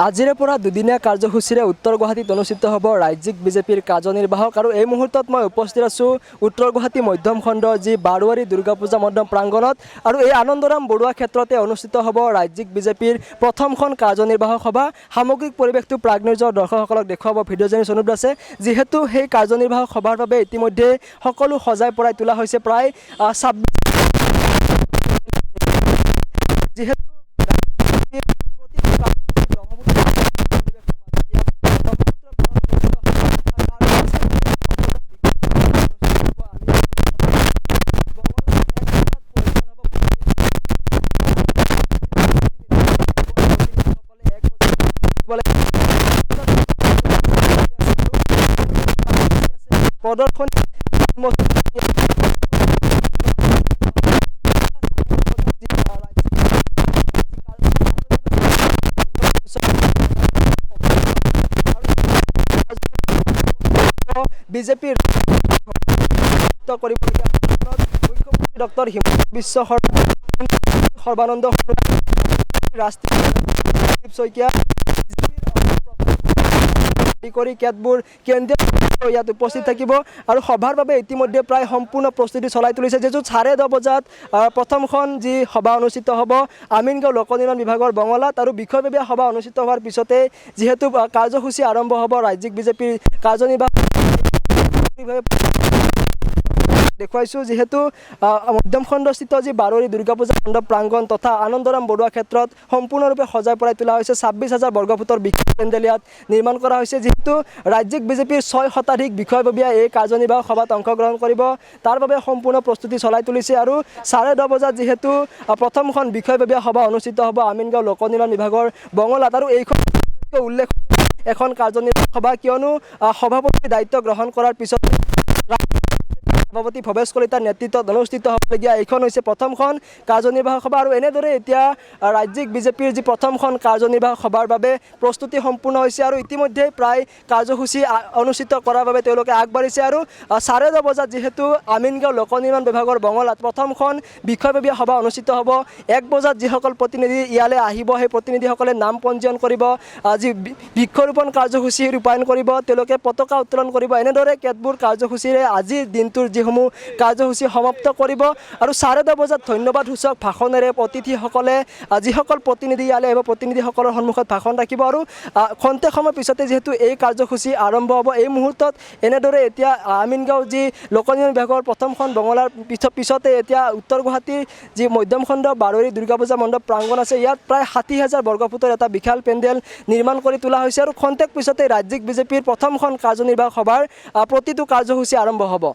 আজিৰে পৰা দুদিনীয়া কাৰ্যসূচীৰে উত্তৰ গুৱাহাটীত অনুষ্ঠিত হ'ব ৰাজ্যিক বিজেপিৰ কাৰ্যনিৰ্বাহক আৰু এই মুহূৰ্তত মই উপস্থিত আছোঁ উত্তৰ গুৱাহাটী মধ্যম খণ্ডৰ যি বাৰোৱাৰী দুৰ্গা পূজা মণ্ডপ প্ৰাংগণত আৰু এই আনন্দৰাম বৰুৱা ক্ষেত্ৰতে অনুষ্ঠিত হ'ব ৰাজ্যিক বিজেপিৰ প্ৰথমখন কাৰ্যনিৰ্বাহক সভা। সামগ্ৰিক পৰিৱেশটো প্ৰাগ নিউজৰ দৰ্শকসকলক দেখুৱাব ভিডিঅ'জনী অনুপ দাসে। যিহেতু সেই কাৰ্যনিৰ্বাহক সভাৰ বাবে ইতিমধ্যে সকলো সজাই পৰাই তোলা হৈছে প্ৰায় 26 যিহেতু প্ৰদৰ্শনী বিজেপিৰ কৰিবলগীয়া মুখ্যমন্ত্ৰী ডক্টৰ হিমন্ত বিশ্ব সৰ্বানন্দ ৰাষ্ট্ৰীয় শইকীয়া কৰি কেতবোৰ কেন্দ্ৰীয় ইয়াত উপস্থিত থাকিব আৰু সভাৰ বাবে ইতিমধ্যে প্ৰায় সম্পূৰ্ণ প্ৰস্তুতি চলাই তুলিছে। যিহেতু 10:30 বজাত প্ৰথমখন যি সভা অনুষ্ঠিত হ'ব আমিনগাঁও লোক নিৰ্মাণ বিভাগৰ বঙলাত আৰু বিষয়ববীয়া সভা অনুষ্ঠিত হোৱাৰ পিছতে যিহেতু কাৰ্যসূচী আৰম্ভ হ'ব ৰাজ্যিক বিজেপিৰ কাৰ্যনিৰ্বাহক দেখুৱাইছোঁ। যিহেতু মধ্যম খণ্ডস্থিত যি বাৰোৱাৰী দুৰ্গা পূজা মণ্ডপ প্ৰাংগণ তথা আনন্দৰাম বৰুৱা ক্ষেত্ৰত সম্পূৰ্ণৰূপে সজাই পৰাই তোলা হৈছে। 26,000 বৰ্গফুটৰ বিশাল পেণ্ডেল ইয়াত নিৰ্মাণ কৰা হৈছে। যিহেতু ৰাজ্যিক বিজেপিৰ 6 শতাধিক বিষয়ববীয়া এই কাৰ্যনিৰ্বাহক সভাত অংশগ্ৰহণ কৰিব, তাৰ বাবে সম্পূৰ্ণ প্ৰস্তুতি চলাই তুলিছে আৰু 10:30 বজাত যিহেতু প্ৰথমখন বিষয়ববীয়া সভা অনুষ্ঠিত হ'ব আমিনগাঁও লোক নিৰ্মাণ বিভাগৰ বঙলাত আৰু এইখন উল্লেখ এখন কাৰ্যনিৰ্বাহক সভা, কিয়নো সভাপতিৰ দায়িত্ব গ্ৰহণ কৰাৰ পিছত সভাপতি ভৱেশ কলিতাৰ নেতৃত্বত অনুষ্ঠিত হ'বলগীয়া এইখন হৈছে প্ৰথমখন কাৰ্যনিৰ্বাহক সভা আৰু এনেদৰে এতিয়া ৰাজ্যিক বিজেপিৰ যি প্ৰথমখন কাৰ্যনিৰ্বাহক সভাৰ বাবে প্ৰস্তুতি সম্পূৰ্ণ হৈছে আৰু ইতিমধ্যে প্ৰায় কাৰ্যসূচী অনুষ্ঠিত কৰাৰ বাবে তেওঁলোকে আগবাঢ়িছে আৰু 10:30 বজাত যিহেতু আমিনগাঁও লোক নিৰ্মাণ বিভাগৰ বঙলাত প্ৰথমখন বিষয়ববীয়া সভা অনুষ্ঠিত হ'ব। 1 বজাত যিসকল প্ৰতিনিধি ইয়ালৈ আহিব সেই প্ৰতিনিধিসকলে নাম পঞ্জীয়ন কৰিব, যি বৃক্ষৰোপণ কাৰ্যসূচী ৰূপায়ণ কৰিব, তেওঁলোকে পতাকা উত্তোলন কৰিব। এনেদৰে কেতবোৰ কাৰ্যসূচীৰে আজিৰ দিনটোৰ যিসমূহ কাৰ্যসূচী সমাপ্ত কৰিব আৰু 10:30 বজাত ধন্যবাদসূচক ভাষণেৰে অতিথিসকলে যিসকল প্ৰতিনিধি ইয়ালৈ আহিব প্ৰতিনিধিসকলৰ সন্মুখত ভাষণ ৰাখিব আৰু খন্তেক সময় পিছতে যিহেতু এই কাৰ্যসূচী আৰম্ভ হ'ব। এই মুহূৰ্তত এনেদৰে এতিয়া আমিনগাঁও যি লোক নিৰ্মাণ বিভাগৰ প্ৰথমখন বঙলাৰ পিছতে এতিয়া উত্তৰ গুৱাহাটীৰ যি মধ্যম খণ্ড বাৰোৱাৰী দুৰ্গা পূজা মণ্ডপ প্ৰাংগণ আছে ইয়াত প্ৰায় 60,000 বৰ্গফুটৰ এটা বিশাল পেণ্ডেল নিৰ্মাণ কৰি তোলা হৈছে আৰু খন্তেক পিছতে ৰাজ্যিক বিজেপিৰ প্ৰথমখন কাৰ্যনিৰ্বাহক সভাৰ প্ৰতিটো কাৰ্যসূচী আৰম্ভ হ'ব।